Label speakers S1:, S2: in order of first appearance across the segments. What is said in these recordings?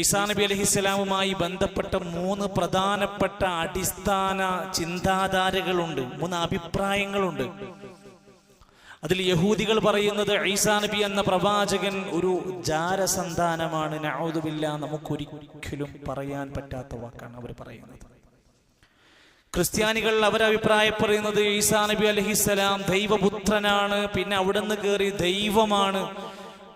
S1: ഈസാ നബി അലൈഹിസ്സലാമുമായി ബന്ധപ്പെട്ട 3 പ്രധാനപ്പെട്ട അടിസ്ഥാന ചിന്താധാരകളുണ്ട്, 3 അഭിപ്രായങ്ങളുണ്ട്. അതിൽ യഹൂദികൾ പറയുന്നത് ഈസാ നബി എന്ന പ്രവാചകൻ ഒരു ജാരസന്താനമാണ്. നഊദു ബില്ലാഹ്, നമുക്കൊരിക്കലും പറയാൻ പറ്റാത്ത വാക്കാണ് അവർ പറയുന്നത്. ക്രിസ്ത്യാനികൾ അവരഭിപ്രായപ്പെടുന്നത് ഈസാ നബി അലൈഹിസ്സലാം ദൈവപുത്രനാണ്, പിന്നെ അവിടുന്ന് കയറി ദൈവമാണ്,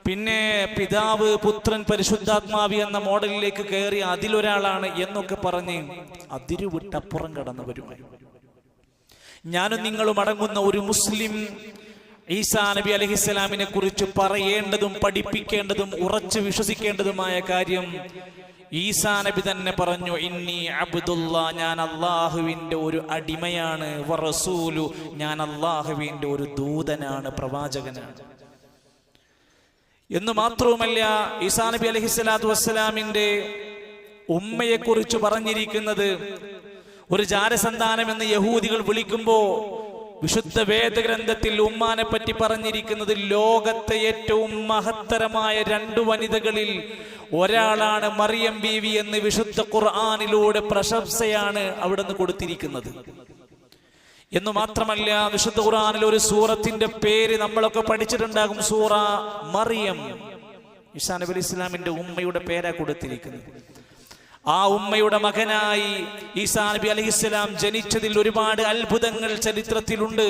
S1: പിന്നെ പിതാവ് പുത്രൻ പരിശുദ്ധാത്മാവി എന്ന മോഡലിലേക്ക് കയറി അതിലൊരാളാണ് എന്നൊക്കെ പറഞ്ഞ് അതിരുവിട്ടപ്പുറം കടന്നവരുമായി. ഞാനും നിങ്ങളും അടങ്ങുന്ന ഒരു മുസ്ലിം ഈസാ നബി അലൈഹിസ്സലാമിനെ കുറിച്ച് പറയേണ്ടതും പഠിപ്പിക്കേണ്ടതും ഉറച്ചു വിശ്വസിക്കേണ്ടതുമായ കാര്യം, ഈസാ നബി തന്നെ പറഞ്ഞു, ഇന്നി അബ്ദുല്ലാ, ഞാൻ അള്ളാഹുവിന്റെ ഒരു അടിമയാണ്, വറസൂലു, ഞാൻ അള്ളാഹുവിന്റെ ഒരു ദൂതനാണ്, പ്രവാചകനാണ് എന്ന് മാത്രവുമല്ല, ഈസാ നബി അലൈഹിസ്സലാത്തു വസ്സലാമിന്റെ ഉമ്മയെ കുറിച്ച് പറഞ്ഞിരിക്കുന്നത് ഒരു ജാരസന്താനം എന്ന് യഹൂദികൾ വിളിക്കുമ്പോ വിശുദ്ധ വേദഗ്രന്ഥത്തിൽ ഉമ്മാനെ പറ്റി പറഞ്ഞിരിക്കുന്നത് ലോകത്തെ ഏറ്റവും മഹത്തരമായ 2 വനിതകളിൽ ഒരാളാണ് മറിയം ബീവി എന്ന് വിശുദ്ധ ഖുർആനിലൂടെ പ്രശംസയാണ് അവിടുന്ന് കൊടുത്തിരിക്കുന്നത്. എന്ന് മാത്രമല്ല, വിശുദ്ധ ഖുർആനിൽ ഒരു സൂറത്തിന്റെ പേര് നമ്മളൊക്കെ പഠിച്ചിട്ടുണ്ടാകും, സൂറ മറിയം. ഈസാ നബി അലൈഹി ഇസ്ലാമിന്റെ ഉമ്മയുടെ പേരാ കൊടുത്തിരിക്കുന്നത്. ആ ഉമ്മയുടെ മകനായി ഈസാ നബി അലൈഹിസ്സലാം ജനിച്ചതിൽ ഒരുപാട് അത്ഭുതങ്ങൾ ചരിത്രത്തിലുണ്ട്.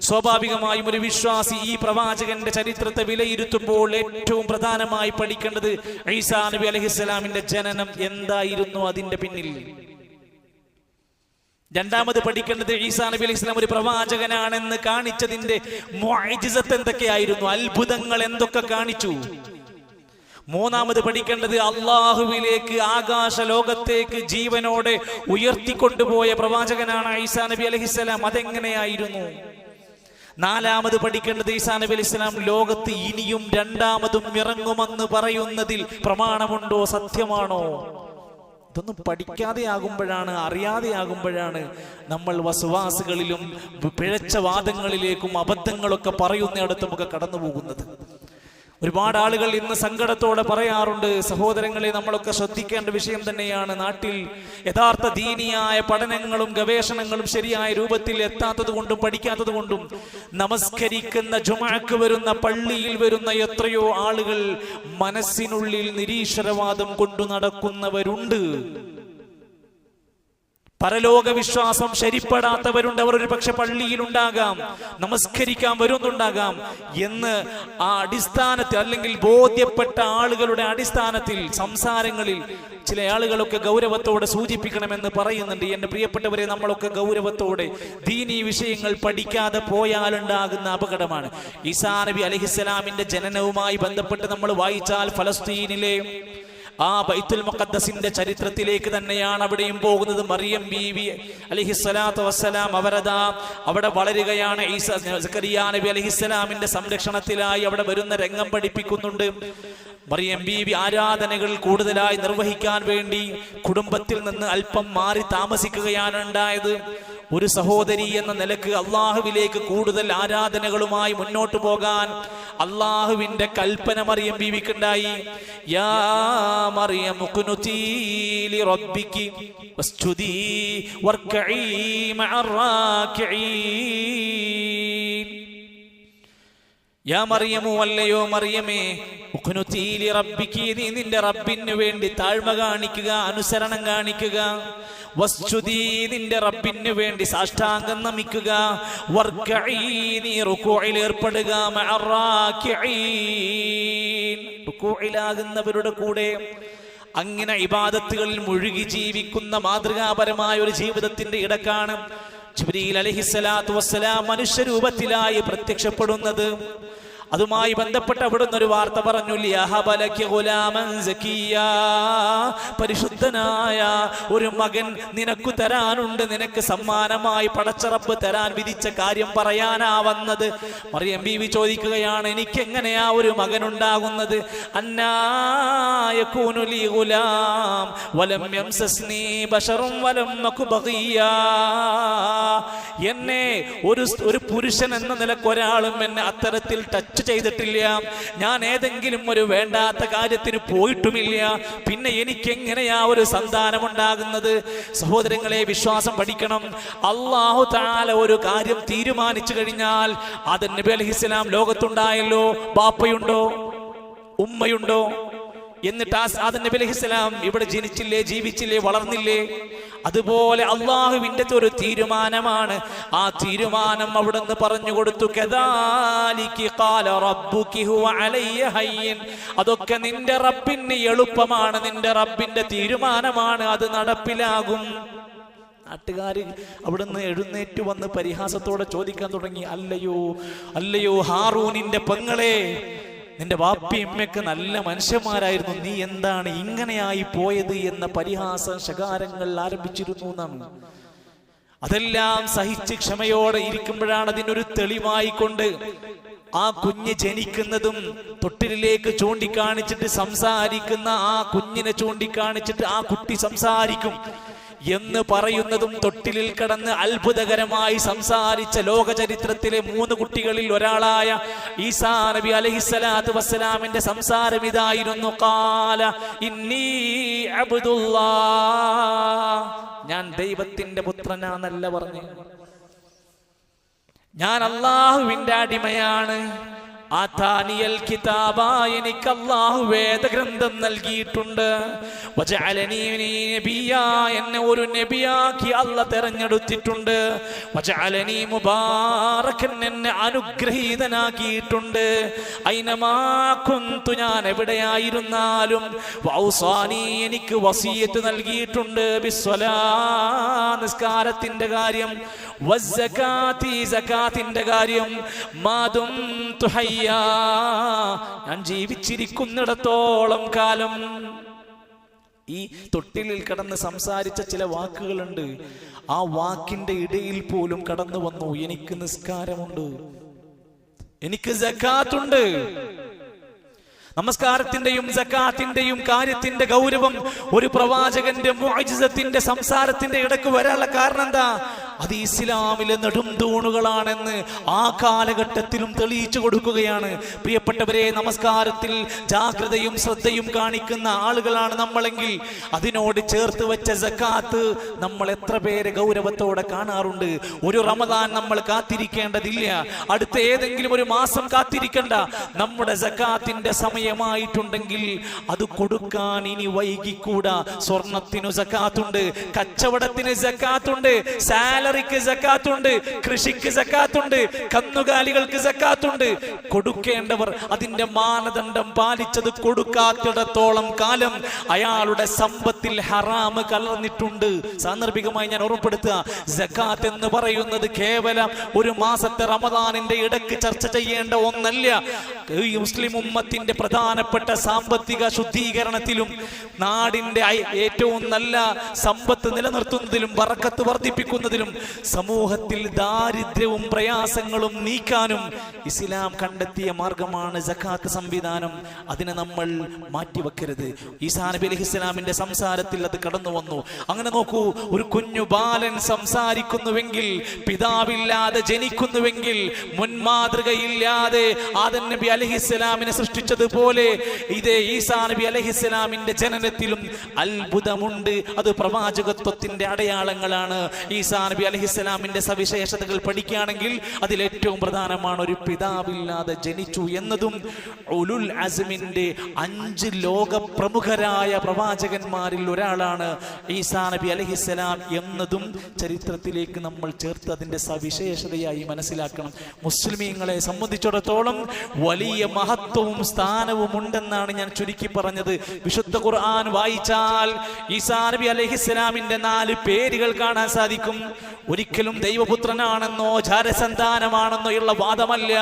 S1: സ്വാഭാവികമായും ഒരു വിശ്വാസി ഈ പ്രവാചകന്റെ ചരിത്രത്തെ വിലയിരുത്തുമ്പോൾ ഏറ്റവും പ്രധാനമായി പഠിക്കേണ്ടത് ഈസാ നബി അലൈഹിസ്സലാമിന്റെ ജനനം എന്തായിരുന്നു അതിന്റെ പിന്നിൽ. രണ്ടാമത് പഠിക്കേണ്ടത് ഈസാ നബി അലൈഹി സ്വലാം ഒരു പ്രവാചകനാണെന്ന് കാണിച്ചതിന്റെ മുഅ്ജിസത്ത് എന്തൊക്കെയായിരുന്നു, അത്ഭുതങ്ങൾ എന്തൊക്കെ കാണിച്ചു. മൂന്നാമത് പഠിക്കേണ്ടത് അള്ളാഹുവിലേക്ക്, ആകാശ ലോകത്തേക്ക് ജീവനോടെ ഉയർത്തിക്കൊണ്ടുപോയ പ്രവാചകനാണ് ഈസാ നബി അലൈഹിസ്സലാം, അതെങ്ങനെയായിരുന്നു. നാലാമത് പഠിക്കേണ്ടത് ഈസാ നബി അലൈഹിസ്സലാം ലോകത്ത് ഇനിയും രണ്ടാമതും ഇറങ്ങുമെന്ന് പറയുന്നതിൽ പ്രമാണമുണ്ടോ, സത്യമാണോ. ഇതൊന്നും പഠിക്കാതെ ആകുമ്പോഴാണ്, അറിയാതെ ആകുമ്പോഴാണ് നമ്മൾ വസ്വാസുകളിലും പിഴച്ച വാദങ്ങളിലേക്കും അബദ്ധങ്ങളൊക്കെ പറയുന്നിടത്തുമൊക്കെ കടന്നു പോകുന്നത്. ഒരുപാട് ആളുകൾ ഇന്ന് സങ്കടത്തോടെ പറയാറുണ്ട്, സഹോദരങ്ങളെ, നമ്മളൊക്കെ ശ്രദ്ധിക്കേണ്ട വിഷയം തന്നെയാണ്. നാട്ടിൽ യഥാർത്ഥ ദീനിയായ പഠനങ്ങളും ഗവേഷണങ്ങളും ശരിയായ രൂപത്തിൽ എത്താത്തത് കൊണ്ടും പഠിക്കാത്തത് കൊണ്ടും നമസ്കരിക്കുന്ന ജുമുഅക്ക് വരുന്ന, പള്ളിയിൽ വരുന്ന എത്രയോ ആളുകൾ മനസ്സിനുള്ളിൽ നിരീശ്വരവാദം കൊണ്ടു നടക്കുന്നവരുണ്ട്. പരലോക വിശ്വാസം ശരിപ്പെടാത്തവരുണ്ട്. അവർ ഒരു പക്ഷെ പള്ളിയിലുണ്ടാകാം, നമസ്കരിക്കാൻ വരുന്നുണ്ടാകാം എന്ന് ആ അടിസ്ഥാനത്തിൽ, അല്ലെങ്കിൽ ബോധ്യപ്പെട്ട ആളുകളുടെ അടിസ്ഥാനത്തിൽ സംസാരങ്ങളിൽ ചില ആളുകളൊക്കെ ഗൗരവത്തോടെ സൂചിപ്പിക്കണമെന്ന് പറയുന്നുണ്ട്. എന്റെ പ്രിയപ്പെട്ടവരെ, നമ്മളൊക്കെ ഗൗരവത്തോടെ ദീനീ വിഷയങ്ങൾ പഠിക്കാതെ പോയാലുണ്ടാകുന്ന അപകടമാണ്. ഈസാ നബി അലൈഹിസ്സലാമിന്റെ ജനനവുമായി ബന്ധപ്പെട്ട് നമ്മൾ വായിച്ചാൽ ഫലസ്തീനിലെ ആ ബൈത്തുൽ മുഖദ്ദസിന്റെ ചരിത്രത്തിലേക്ക് തന്നെയാണ് അവിടെയും പോകുന്നത്. മറിയം ബീവി അലൈഹിസ്സലാത്തു വസ്സലാം അവിടെ വളരുകയാണ്. ഈസാ സക്കറിയ നബി അലൈഹിസ്സലാമിന്റെ സംരക്ഷണത്തിലായി അവിടെ വരുന്ന രംഗം പഠിപ്പിക്കുന്നുണ്ട്. മറിയം ബീവി ആരാധനകൾ കൂടുതലായി നിർവഹിക്കാൻ വേണ്ടി കുടുംബത്തിൽ നിന്ന് അല്പം മാറി താമസിക്കുകയാണ് ഉണ്ടായത്. ഒരു സഹോദരി എന്ന നിലക്ക് അള്ളാഹുവിലേക്ക് കൂടുതൽ ആരാധനകളുമായി മുന്നോട്ട് പോകാൻ അള്ളാഹുവിന്റെ കൽപ്പന മറിയം ബീവിക്കുണ്ടായി. യാ മറിയം ഖുനുതി ലിറബ്ബികി വസ്ജുദി വർകഈ മഅർ റാകിഈൻ. യാ മറിയമു, അല്ലയോ മറിയമേ, ഖുനുതി ലിറബ്ബികി, നീ നിന്റെ റബ്ബിന് വേണ്ടി താഴ്മ കാണിക്കുക, അനുസരണം കാണിക്കുക. വസ്ജുദി, നിന്റെ റബ്ബിന് വേണ്ടി സാഷ്ടാംഗം നമിക്കുക. വർകഈ, നീ റുകൂഇൽ ഏർപ്പെടുക. മഅർ റാകിഈൻ, റുകൂഇലാകുന്നവരുടെ കൂടെ. അങ്ങനെ ഇബാദത്തുകളിൽ മുഴുകി ജീവിക്കുന്ന മാതൃകാപരമായ ഒരു ജീവിതത്തിന്റെ ഇടക്കാണ് ജിബ്രീൽ അലൈഹിസ്സലാത്തു വസ്സലാം മനുഷ്യരൂപത്തിലായി പ്രത്യക്ഷപ്പെടുന്നത്. അതുമായി ബന്ധപ്പെട്ട് അവിടുന്ന് ഒരു വാർത്ത പറഞ്ഞു, പരിശുദ്ധനായ ഒരു മകൻ നിനക്ക് തരാനുണ്ട്, നിനക്ക് സമ്മാനമായി പടച്ചറപ്പ് തരാൻ വിധിച്ച കാര്യം പറയാനാ വന്നത്. മറിയം ബീവി ചോദിക്കുകയാണ്, എനിക്ക് എങ്ങനെയാ ഒരു മകൻ ഉണ്ടാകുന്നത്? എന്നെ ഒരു പുരുഷൻ എന്ന നിലക്ക് ഒരാളും എന്നെ അത്തരത്തിൽ ടച്ച് ചെയ്തിട്ടില്ല, ഞാൻ ഏതെങ്കിലും ഒരു വേണ്ടാത്ത കാര്യത്തിന് പോയിട്ടുമില്ല, പിന്നെ എനിക്ക് എങ്ങനെയാ ഒരു സന്താനം ഉണ്ടാകുന്നത്? സഹോദരങ്ങളെ, വിശ്വാസം പഠിക്കണം. അല്ലാഹു തആല ഒരു കാര്യം തീരുമാനിച്ചു കഴിഞ്ഞാൽ, ആദം നബി അലൈഹിസ്സലാം ലോകത്തുണ്ടായല്ലോ, ബാപ്പയുണ്ടോ, ഉമ്മയുണ്ടോ? എന്നിട്ട് ആദം നബി അലൈഹിസ്സലാം ഇവിടെ ജനിച്ചില്ലേ, ജീവിച്ചില്ലേ, വളർന്നില്ലേ? അതുപോലെ അള്ളാഹുവിന്റെ ഒരു തീരുമാനമാണ്. ആ തീരുമാനം അവിടുന്ന് പറഞ്ഞു കൊടുത്തു. കദാലിക ഖാല റബ്ബുക ഹുവ അലയ്യ ഹയ്യിൻ. അതൊക്കെ നിന്റെ റബ്ബിന് എളുപ്പമാണ്, നിന്റെ റബ്ബിന്റെ തീരുമാനമാണ്, അത് നടപ്പിലാകും. നാട്ടുകാര് അവിടുന്ന് എഴുന്നേറ്റ് വന്ന് പരിഹാസത്തോടെ ചോദിക്കാൻ തുടങ്ങി, അല്ലയോ ഹാറൂനിന്റെ പെങ്ങളെ, നിന്റെ വാപ്പി ഉമ്മയ്ക്ക് നല്ല മനുഷ്യന്മാരായിരുന്നു, നീ എന്താണ് ഇങ്ങനെയായി പോയത് എന്ന പരിഹാസ ശകാരങ്ങൾ ആരംഭിച്ചിരുന്നു എന്നാണ്. അതെല്ലാം സഹിച്ച് ക്ഷമയോടെ ഇരിക്കുമ്പോഴാണ് അതിനൊരു തെളിവായിക്കൊണ്ട് ആ കുഞ്ഞ് ജനിക്കുന്നതും തൊട്ടിലേക്ക് ചൂണ്ടിക്കാണിച്ചിട്ട് സംസാരിക്കുന്ന ആ കുഞ്ഞിനെ ചൂണ്ടിക്കാണിച്ചിട്ട് ആ കുട്ടി സംസാരിക്കും എന്ന് പറയുന്നതും, തൊട്ടിലിൽ കിടന്ന് അത്ഭുതകരമായി സംസാരിച്ച ലോക ചരിത്രത്തിലെ 3 കുട്ടികളിൽ ഒരാളായ ഈസാ നബി അലൈഹിസ്സലാത്തു വസ്സലാമിന്റെ സംസാരം ഇതായിരുന്നു. ഖാല ഇന്നി അബ്ദുല്ലാഹ്. ഞാൻ ദൈവത്തിന്റെ പുത്രനാന്നല്ല പറഞ്ഞു, ഞാൻ അല്ലാഹുവിന്റെ അടിമയാണ്. ആതാനിയൽ കിതാബ, എനിക്ക് അല്ലാഹു വേദഗ്രന്ഥം നൽകിയിട്ടുണ്ട്. വജഅലനീ നബിയാ, എന്നെ ഒരു നബിയാക്കി അല്ലാഹു തെരഞ്ഞെടുത്തിട്ടുണ്ട്. വജഅലനീ മുബാറകൻ, എന്നെ അനുഗ്രഹീതനാക്കിയിട്ടുണ്ട്. ഐനമാ കുന്തു, ഞാൻ എവിടെയായിരുന്നാലും. വഔസാനി, എനിക്ക് വസിയത്ത് നൽകിയിട്ടുണ്ട്. ബിസ്സലാ, നിസ്കാരത്തിന്റെ കാര്യം. വസ്സകാതി, സകാത്തിന്റെ കാര്യം. മാദും തുഹയ്യ, ഞാൻ ജീവിച്ചിരിക്കുന്നിടത്തോളം കാലം. ഈ തൊട്ടിലിൽ കടന്ന് സംസാരിച്ച ചില വാക്കുകളുണ്ട്. ആ വാക്കിന്റെ ഇടയിൽ പോലും കടന്നു വന്നു, എനിക്ക് നിസ്കാരമുണ്ട്, എനിക്ക് സകാത്തുണ്ട്. നമസ്കാരത്തിന്റെയും സകാത്തിന്റെയും കാര്യത്തിന്റെ ഗൗരവം ഒരു പ്രവാചകന്റെ മുഅ്ജിസത്തിന്റെ സംസാരത്തിന്റെ ഇടയ്ക്ക് വരാനുള്ള കാരണം എന്താ? അത് ഇസ്ലാമിലെ നെടുംതൂണുകളാണെന്ന് ആ കാലഘട്ടത്തിലും തെളിയിച്ചു കൊടുക്കുകയാണ്. പ്രിയപ്പെട്ടവരെ, നമസ്കാരത്തിൽ ജാഗ്രതയും ശ്രദ്ധയും കാണിക്കുന്ന ആളുകളാണ് നമ്മളെങ്കിൽ അതിനോട് ചേർത്ത് വെച്ച സകാത്ത് നമ്മൾ എത്ര പേര് ഗൗരവത്തോടെ കാണാറുണ്ട്? ഒരു റമദാൻ നമ്മൾ കാത്തിരിക്കേണ്ടതില്ല, അടുത്ത ഏതെങ്കിലും ഒരു മാസം കാത്തിരിക്കേണ്ട. നമ്മുടെ സകാത്തിന്റെ സമയമായിട്ടുണ്ടെങ്കിൽ അത് കൊടുക്കാൻ ഇനി വൈകിക്കൂടാ. സ്വർണത്തിനു സകാത്തുണ്ട്, കച്ചവടത്തിന് സകാത്തുണ്ട്, സാലറിക്ക് സകാത്തുണ്ട്, കൃഷിക്ക് സകാത്തുണ്ട്, കന്നുകാലികൾക്ക് സകാത്തുണ്ട്. കൊടുക്കേണ്ടവർ അതിന്റെ മാനദണ്ഡം പാലിച്ചത് കൊടുക്കാത്തിടത്തോളം കാലം അയാളുടെ സമ്പത്തിൽ ഹറാമ് കലർന്നിട്ടുണ്ട്. സാന്ദർഭികമായി ഞാൻ ഓർമ്മപ്പെടുത്തുക, സകാത്ത് എന്ന് പറയുന്നത് കേവലം ഒരു മാസത്തെ റമദാനിന്റെ ഇടയ്ക്ക് ചർച്ച ചെയ്യേണ്ട ഒന്നല്ല. ഈ മുസ്ലിം ഉമ്മത്തിന്റെ പ്രധാനപ്പെട്ട സാമ്പത്തിക ശുദ്ധീകരണത്തിലും നാടിന്റെ ഏറ്റവും നല്ല സമ്പത്ത് നിലനിർത്തുന്നതിലും ബറക്കത്ത് വർദ്ധിപ്പിക്കുന്നതിലും സമൂഹത്തിൽ ദാരിദ്ര്യവും പ്രയാസങ്ങളും നീക്കാനും ഇസ്ലാം കണ്ടെത്തിയ മാർഗമാണ് സകാത്ത് സംവിധാനം. അതിനെ നമ്മൾ മാറ്റിവെക്കരുത്. ഈസാ നബി അലൈഹിസ്സലാമിന്റെ സംസാരത്തിൽ അത് കടന്നു വന്നു. അങ്ങനെ നോക്കൂ, ഒരു കുഞ്ഞു ബാലൻ സംസാരിക്കുന്നുവെങ്കിൽ, പിതാവില്ലാതെ ജനിക്കുന്നുവെങ്കിൽ, മുൻമാതൃകയില്ലാതെ ആദം നബി അലൈഹിസ്സലാമിനെ സൃഷ്ടിച്ചതുപോലെ ഇതേ ഈസാ നബി അലൈഹിസ്സലാമിന്റെ ജനനത്തിലും അത്ഭുതമുണ്ട്. അത് പ്രവാചകത്വത്തിന്റെ അടയാളങ്ങളാണ്. ഈസാ നബി അലൈഹിസ്സലാമിന്റെ സവിശേഷതകൾ പഠിക്കുകയാണെങ്കിൽ അതിലേറ്റവും പ്രധാനമാണ് ഒരു പിതാവില്ലാതെ ജനിച്ചു എന്നതും. ഉലുൽ അസ്മിന്റെ 5 ലോക പ്രമുഖരായ പ്രവാചകന്മാരിൽ ഒരാളാണ് ഈസാ നബി അലൈഹിസ്സലാം എന്നതും ചരിത്രത്തിലേക്ക് നമ്മൾ ചേർത്ത് അതിന്റെ സവിശേഷതയായി മനസ്സിലാക്കണം. മുസ്ലിമീങ്ങളെ സംബന്ധിച്ചിടത്തോളം വലിയ മഹത്വവും സ്ഥാനവും ഉണ്ടെന്നാണ് ഞാൻ ചുരുക്കി പറഞ്ഞത്. വിശുദ്ധ ഖുർആൻ വായിച്ചാൽ ഈസാ നബി അലൈഹിസ്സലാമിന്റെ 4 പേരുകൾ കാണാൻ സാധിക്കും. ഒരിക്കലും ദൈവപുത്രനാണെന്നോ ജാരസന്താനമാണെന്നോ ഉള്ള വാദമല്ല.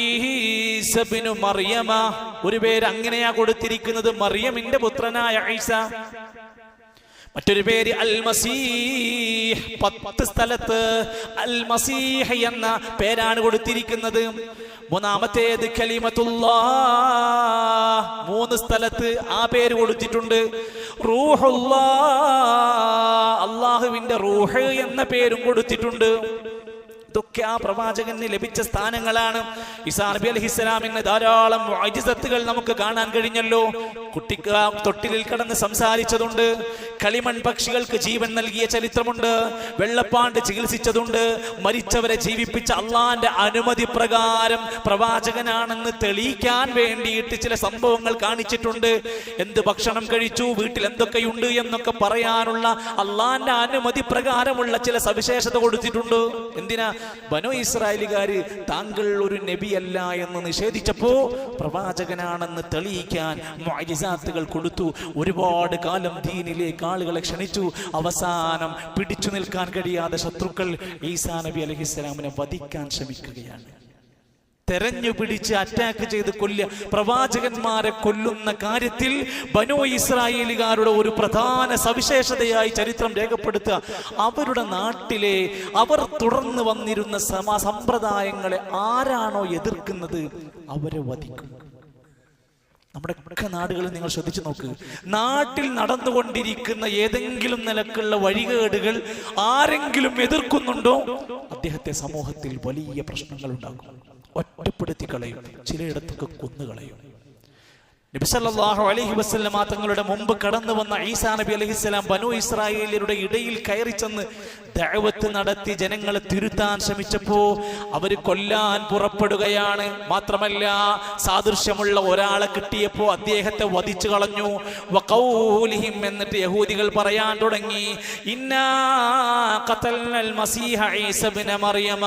S1: ഈസ ഇബ്നു മറിയമ, ഒരു പേര് അങ്ങനെയാ കൊടുത്തിരിക്കുന്നത്, മറിയമിന്റെ പുത്രനായ ഈസ. മറ്റൊരു പേര് അൽ മസീഹ്, 10 സ്ഥലത്ത് അൽ മസീഹ് എന്ന പേരാണ് കൊടുത്തിരിക്കുന്നത്. മൂന്നാമത്തേത് കലിമത്തുല്ലാഹ്, 3 സ്ഥലത്ത് ആ പേര് കൊടുത്തിട്ടുണ്ട്. റൂഹുല്ലാഹ്, അല്ലാഹുവിന്റെ റൂഹ് എന്ന പേരും കൊടുത്തിട്ടുണ്ട്. ഇതൊക്കെ ആ പ്രവാചകന് ലഭിച്ച സ്ഥാനങ്ങളാണ്. ഈസാ നബി അലൈഹിസ്സലാമിന് ധാരാളം മുഅ്ജിസത്തുകൾ നമുക്ക് കാണാൻ കഴിഞ്ഞല്ലോ. കുട്ടിക്ക് തൊട്ടിലിൽ കിടന്ന് സംസാരിച്ചതുണ്ട്, കളിമൺ പക്ഷികൾക്ക് ജീവൻ നൽകിയ ചരിത്രമുണ്ട്, വെള്ളപ്പാണ്ട് ചികിത്സിച്ചതുണ്ട്, മരിച്ചവരെ ജീവിപ്പിച്ച അള്ളാന്റെ അനുമതി പ്രകാരം പ്രവാചകനാണെന്ന് തെളിയിക്കാൻ വേണ്ടിയിട്ട് ചില സംഭവങ്ങൾ കാണിച്ചിട്ടുണ്ട്. എന്ത് ഭക്ഷണം കഴിച്ചു, വീട്ടിൽ എന്തൊക്കെയുണ്ട് എന്നൊക്കെ പറയാനുള്ള അള്ളാന്റെ അനുമതി പ്രകാരമുള്ള ചില സവിശേഷത കൊടുത്തിട്ടുണ്ട്. എന്തിനാ? ബനൂ ഇസ്രായേലുകാര് താങ്കൾ ഒരു നബിയല്ല എന്ന് നിഷേധിച്ചപ്പോ പ്രവാചകനാണെന്ന് തെളിയിക്കാൻ മുഅ്ജിസാത്തുകൾ കൊടുത്തു. ഒരുപാട് കാലം ദീനിലേക്ക് ആളുകളെ ക്ഷണിച്ചു. അവസാനം പിടിച്ചു നിൽക്കാൻ കഴിയാതെ ശത്രുക്കൾ ഈസാ നബി അലൈഹിസ്സലാമിനെ വധിക്കാൻ ശ്രമിക്കുകയാണ്. തെരഞ്ഞു പിടിച്ച് അറ്റാക്ക് ചെയ്ത് പ്രവാചകന്മാരെ കൊല്ലുന്ന കാര്യത്തിൽ ബനൂ ഇസ്രായേലുകാരുടെ ഒരു പ്രധാന സവിശേഷതയായി ചരിത്രം രേഖപ്പെടുത്തുക, അവരുടെ നാട്ടിലെ അവർ തുടർന്ന് വന്നിരുന്ന സമ്പ്രദായങ്ങളെ ആരാണോ എതിർക്കുന്നത് അവരെ വധിക്കും. നമ്മുടെ ഒക്കെ നാടുകളിൽ നിങ്ങൾ ശ്രദ്ധിച്ചു നോക്ക്, നാട്ടിൽ നടന്നുകൊണ്ടിരിക്കുന്ന ഏതെങ്കിലും നിലക്കുള്ള വഴികേടുകൾ ആരെങ്കിലും എതിർക്കുന്നുണ്ടോ അദ്ദേഹത്തെ സമൂഹത്തിൽ വലിയ പ്രശ്നങ്ങൾ ഉണ്ടാകും, ഒറ്റപ്പെടുത്തി കളയും, ചിലയിടത്തൊക്കെ കൊന്നുകളയും. നബി സല്ലല്ലാഹു അലൈഹി വസല്ലം തങ്ങളുടെ മുമ്പ് കടന്നു വന്ന ഈസാ നബി അലൈഹിസ്സലാം ബനൂ ഇസ്രായേലിയരുടെ ഇടയിൽ കയറി ചെന്ന് ദഅവത്ത് നടത്തി ജനങ്ങളെ തിരുത്താൻ ശ്രമിച്ചപ്പോ അവർ കൊല്ലാൻ പുറപ്പെടുകയാണ്. മാത്രമല്ല, സാദൃശ്യമുള്ള ഒരാളെ കിട്ടിയപ്പോ അദ്ദേഹത്തെ വധിച്ചു കളഞ്ഞു. വഖൗലിഹിം, എന്നിട്ട് യഹൂദികൾ പറയാൻ തുടങ്ങി, ഇന്നാ ഖതൽനൽ മസീഹ ഈസ ഇബ്ന മറിയമ,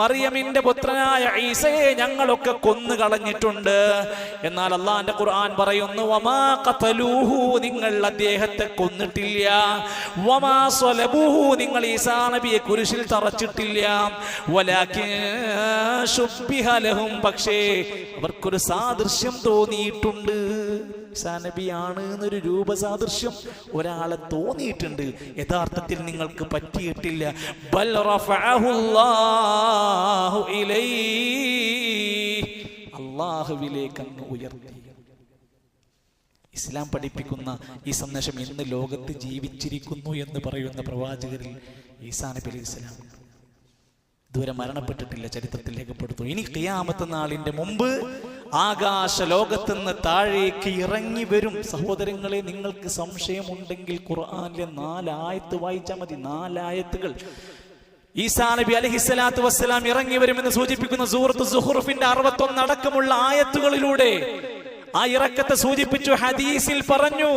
S1: മറിയമിന്റെ പുത്രനായ ഈസയെ ഞങ്ങളൊക്കെ കൊന്നു കളഞ്ഞിട്ടുണ്ട്. എന്നാൽ അല്ലാഹുവിന്റെ ഖുർആൻ പറയുന്നു, വമാ ഖതലൂഹു, നിങ്ങൾ അദ്ദേഹത്തെ കൊന്നിട്ടില്ല. വമാ സ്വലബൂഹു, നിങ്ങൾ ഈസാ നബിയെ കുരിശിൽ തറച്ചിട്ടില്ല. വലാകിൻ ശുബ്ബിഹ ലഹും, പക്ഷേ അവർക്കൊരു സാദൃശ്യം തോന്നിയിട്ടുണ്ട്. ഈസാ നബിയാണ് എന്നൊരു രൂപസാദൃശ്യം ഒരാളെ തോന്നിയിട്ടുണ്ട്, യഥാർത്ഥത്തിൽ നിങ്ങൾക്ക് പറ്റിയിട്ടില്ല. ബൽ റഫഅഹുല്ലാഹു ഇലൈഹി, അല്ലാഹുവിലേക്ക് അങ്ങ് ഉയർത്തി. ഇസ്ലാം പഠിപ്പിക്കുന്ന ഈ സന്ദേശം ഇന്ന് ലോകത്ത് ജീവിച്ചിരിക്കുന്നു എന്ന് പറയുന്ന പ്രവാചകരിൽ ഈസാ നബി അലൈഹിസ്സലാം ഇതുവരെ മരണപ്പെട്ടിട്ടില്ല, ചരിത്രത്തിൽ രേഖപ്പെടുത്തുന്നു. ഇനി ഖിയാമത്ത് നാളിന്റെ മുമ്പ് ആകാശ ലോകത്തുനിന്ന് താഴേക്ക് ഇറങ്ങി വരും. സഹോദരങ്ങളെ, നിങ്ങൾക്ക് സംശയമുണ്ടെങ്കിൽ ഖുർആനിലെ 4 ആയത്ത് വായിച്ചാൽ മതി. 4 ആയത്തുകൾ ഈസാ നബി അലൈഹിസ്സലാത്തു വസ്സലാം ഇറങ്ങി വരുമെന്ന് സൂചിപ്പിക്കുന്ന സൂറത്ത് സുഹ്റുഫിന്റെ 61 അടക്കമുള്ള ആയത്തുകളിലൂടെ ആ ഇറക്കത്തെ സൂചിപ്പിച്ചു. ഹദീസിൽ പറഞ്ഞു,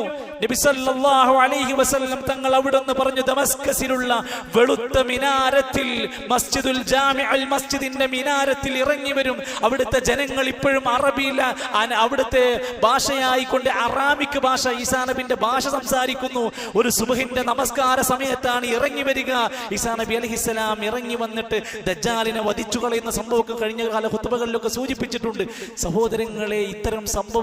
S1: നബി സല്ലല്ലാഹു അലൈഹി വസല്ലം തങ്ങൾ അവിടുന്ന് പറഞ്ഞു, ദമസ്കസിലുള്ള വെളുത്ത മിനാരത്തിൽ, മസ്ജിദുൽ ജാമിഉൽ മസ്ജിദിന്റെ മിനാരത്തിൽ ഇറങ്ങി വരും. അവിടുത്തെ ജനങ്ങൾ ഇപ്പോഴും അറബിയില്ല, അവിടുത്തെ ഭാഷയായിക്കൊണ്ട് അറാമിക് ഭാഷ, ഈസാ നബിന്റെ ഭാഷ സംസാരിക്കുന്നു. ഒരു സുബ്ഹിന്റെ നമസ്കാര സമയത്താണ് ഇറങ്ങി വരിക. ഈസാ നബി അലൈഹിസ്സലാം ഇറങ്ങി വന്നിട്ട് ദജ്ജാലിനെ വധിച്ചു കളയുന്ന സംഭവമൊക്കെ കഴിഞ്ഞ കാല ഖുത്ബകളിലൊക്കെ സൂചിപ്പിച്ചിട്ടുണ്ട്. സഹോദരങ്ങളെ, ഇത്തരം സംഭവങ്ങളൊക്കെ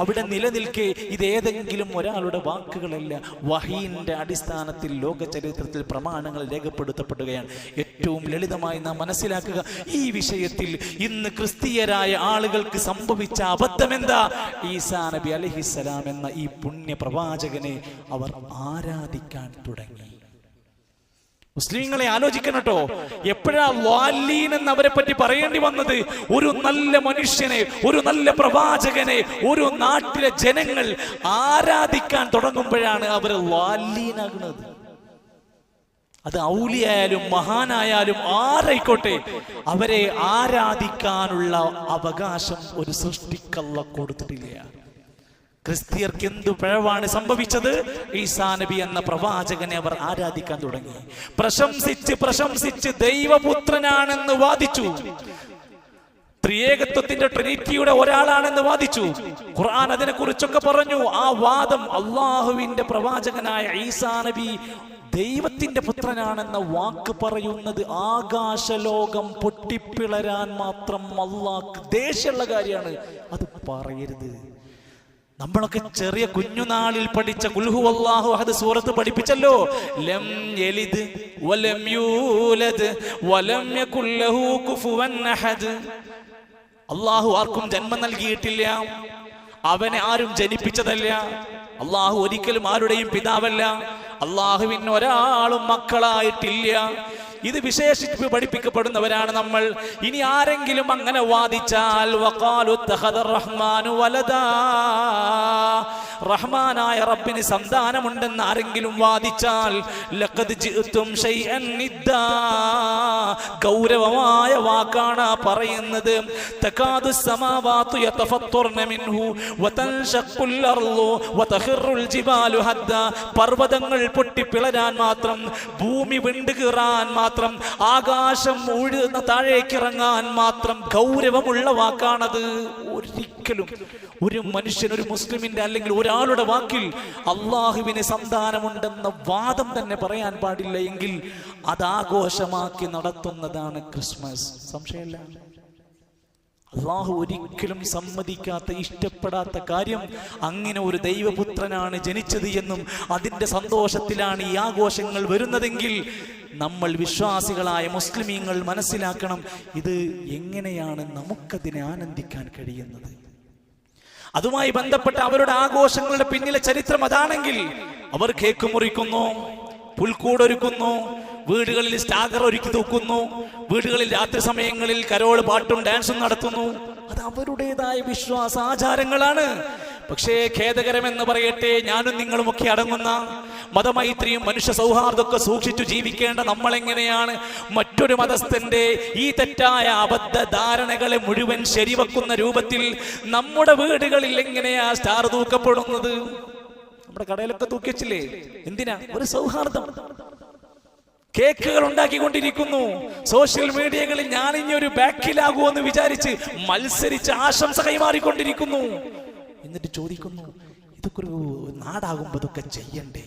S1: അവിടെ നിലനിൽക്കെ ഇതേതെങ്കിലും ഒരാളുടെ വാക്കുകളല്ല, വഹീന്റെ അടിസ്ഥാനത്തിൽ ലോക ചരിത്രത്തിൽ പ്രമാണങ്ങൾ രേഖപ്പെടുത്തപ്പെടുകയാണ്. ഏറ്റവും ലളിതമായി നാം മനസ്സിലാക്കുക, ഈ വിഷയത്തിൽ ഇന്ന് ക്രിസ്തീയരായ ആളുകൾക്ക് സംഭവിച്ച അബദ്ധം എന്താ? ഈസാ നബി അലൈഹിസ്സലാം എന്ന ഈ പുണ്യ പ്രവാചകനെ അവർ ആരാധിക്കാൻ തുടങ്ങി. മുസ്ലിങ്ങളെ ആലോചിക്കണം കേട്ടോ, എപ്പോഴാ ളാലീൻ എന്ന് അവരെ പറ്റി പറയേണ്ടി വന്നത്? ഒരു നല്ല മനുഷ്യനെ, ഒരു നല്ല പ്രവാചകനെ ഒരു നാട്ടിലെ ജനങ്ങൾ ആരാധിക്കാൻ തുടങ്ങുമ്പോഴാണ് അവർ ളാലീനാകുന്നത്. അത് ഔലിയായാലും മഹാനായാലും ആരായിക്കോട്ടെ, അവരെ ആരാധിക്കാനുള്ള അവകാശം ഒരു സൃഷ്ടിക്കല്ല കൊടുത്തിട്ടില്ല. ക്രിസ്ത്യർക്ക് എന്തു പിഴവാണ് സംഭവിച്ചത്? ഈസാ നബി എന്ന പ്രവാചകനെ അവർ ആരാധിക്കാൻ തുടങ്ങി. പ്രശംസിച്ച് പ്രശംസിച്ച് ദൈവപുത്രനാണെന്ന് വാദിച്ചു, ത്രിയേകത്വത്തിന്റെ ട്രിനിറ്റിയുടെ ഒരാളാണെന്ന് വാദിച്ചു. ഖുർആൻ അതിനെ കുറിച്ചൊക്കെ പറഞ്ഞു. ആ വാദം, അള്ളാഹുവിന്റെ പ്രവാചകനായ ഈസാ നബി ദൈവത്തിന്റെ പുത്രനാണെന്ന വാക്ക് പറയുന്നത് ആകാശലോകം പൊട്ടിപ്പിളരാൻ മാത്രം അള്ളാഹ്ക്ക് ദേഷ്യമുള്ള കാര്യമാണ്. അത് പറയരുത്. നമ്മളൊക്കെ ചെറിയ കുഞ്ഞുനാളിൽ പഠിച്ച ഖുൽ ഹുവല്ലാഹു അഹദ് സൂറത്ത് പഠിപ്പിച്ചല്ലോ. ലം യലിദ് വലം യൂലദ് വലം യകുൽ ലഹു കുഫുവൻ അഹദ്. അല്ലാഹു ആർക്കും ജന്മം നൽകിയിട്ടില്ല, അവനെ ആരും ജനിപ്പിച്ചതല്ല. അല്ലാഹു ഒരിക്കലും ആരുടെയും പിതാവല്ല. അല്ലാഹുവിന് ഒരാളും മക്കളായിട്ടില്ല. ഇത് വിശേഷിച്ച് പഠിപ്പിക്കപ്പെടുന്നവരാണ് നമ്മൾ. ഇനി ആരെങ്കിലും അങ്ങനെ വാദിച്ചാൽ വഖാലു തഖദർ റഹ്മാനു വലദാ, റഹ്മാനായ റബ്ബിന് സന്താനമുണ്ടെന്ന് ആരെങ്കിലും വാദിച്ചാൽ ലഖദ് ജിഅ്തും ശൈഅൻ നിദ്ദാ, ഗൗരവമായ വാക്കാണ് പറയുന്നത്. തകാദു സമാവാതു യതഫത്തർന മിൻഹു വതൻഷഖുൽ അർളു വതഖിറുൽ ജിബാലു ഹദ്ദാ, പർവ്വതങ്ങൾ പൊട്ടിപ്പിളരാൻ മാത്രം, ഭൂമി വിണ്ടുകീറാൻ മാത്രം, ആകാശം ഉഴുന്ന താഴേക്കിറങ്ങാൻ മാത്രം ഗൗരവമുള്ള വാക്കാണത്. ഒരിക്കലും ഒരു മനുഷ്യൻ, ഒരു മുസ്ലിമിന്റെ അല്ലെങ്കിൽ ഒരാളുടെ വാക്കിൽ അള്ളാഹുവിന് സന്താനമുണ്ടെന്ന വാദം തന്നെ പറയാൻ പാടില്ല. എങ്കിൽ അത് ആഘോഷമാക്കി നടത്തുന്നതാണ് ക്രിസ്മസ്. സംശയമില്ല. അള്ളാഹു ഒരിക്കലും സമ്മതിക്കാത്ത, ഇഷ്ടപ്പെടാത്ത കാര്യം അങ്ങനെ ഒരു ദൈവപുത്രനാണ് ജനിച്ചത് എന്നും അതിൻ്റെ സന്തോഷത്തിലാണ് ഈ ആഘോഷങ്ങൾ വരുന്നതെങ്കിൽ നമ്മൾ വിശ്വാസികളായ മുസ്ലിമീങ്ങൾ മനസ്സിലാക്കണം, ഇത് എങ്ങനെയാണ് നമുക്കതിനെ ആനന്ദിക്കാൻ കഴിയുന്നത്. അതുമായി ബന്ധപ്പെട്ട അവരുടെ ആഘോഷങ്ങളുടെ പിന്നിലെ ചരിത്രം അതാണെങ്കിൽ അവർ കേക്ക് മുറിക്കുന്നു, പുൽക്കൂടൊരുക്കുന്നു, വീടുകളിൽ സ്റ്റാഗർ ഒരുക്കി തൂക്കുന്നു, വീടുകളിൽ രാത്രി സമയങ്ങളിൽ കരോൾ പാട്ടും ഡാൻസും നടത്തുന്നു. അത് അവരുടേതായ വിശ്വാസാചാരങ്ങളാണ്. പക്ഷേ ഖേദകരമെന്ന് പറയട്ടെ, ഞാനും നിങ്ങളുമൊക്കെ അടങ്ങുന്ന മതമൈത്രിയും മനുഷ്യ സൗഹാർദ്ദമൊക്കെ സൂക്ഷിച്ചു ജീവിക്കേണ്ട നമ്മളെങ്ങനെയാണ് മറ്റൊരു മതസ്ഥന്റെ ഈ തെറ്റായ അബദ്ധ ധാരണകളെ മുഴുവൻ ശരിവെക്കുന്ന രൂപത്തിൽ നമ്മുടെ വീടുകളിൽ എങ്ങനെയാ സ്റ്റാർ തൂക്കപ്പെടുന്നത്? നമ്മുടെ കടയിലൊക്കെ തൂക്കി വെച്ചില്ലേ? എന്തിനാ? ഒരു സൗഹാർദ്ദം. കേക്കുകൾ ഉണ്ടാക്കിക്കൊണ്ടിരിക്കുന്നു. സോഷ്യൽ മീഡിയകളിൽ ഞാൻ ഇനി ഒരു ബാക്കിലാകുമെന്ന് വിചാരിച്ച് മത്സരിച്ച് ആശംസ കൈമാറിക്കൊണ്ടിരിക്കുന്നു. എന്നിട്ട് ചോദിക്കുന്നു, ഇതൊക്കെ ഒരു നാടാകുമ്പോ ഇതൊക്കെ ചെയ്യണ്ടേ?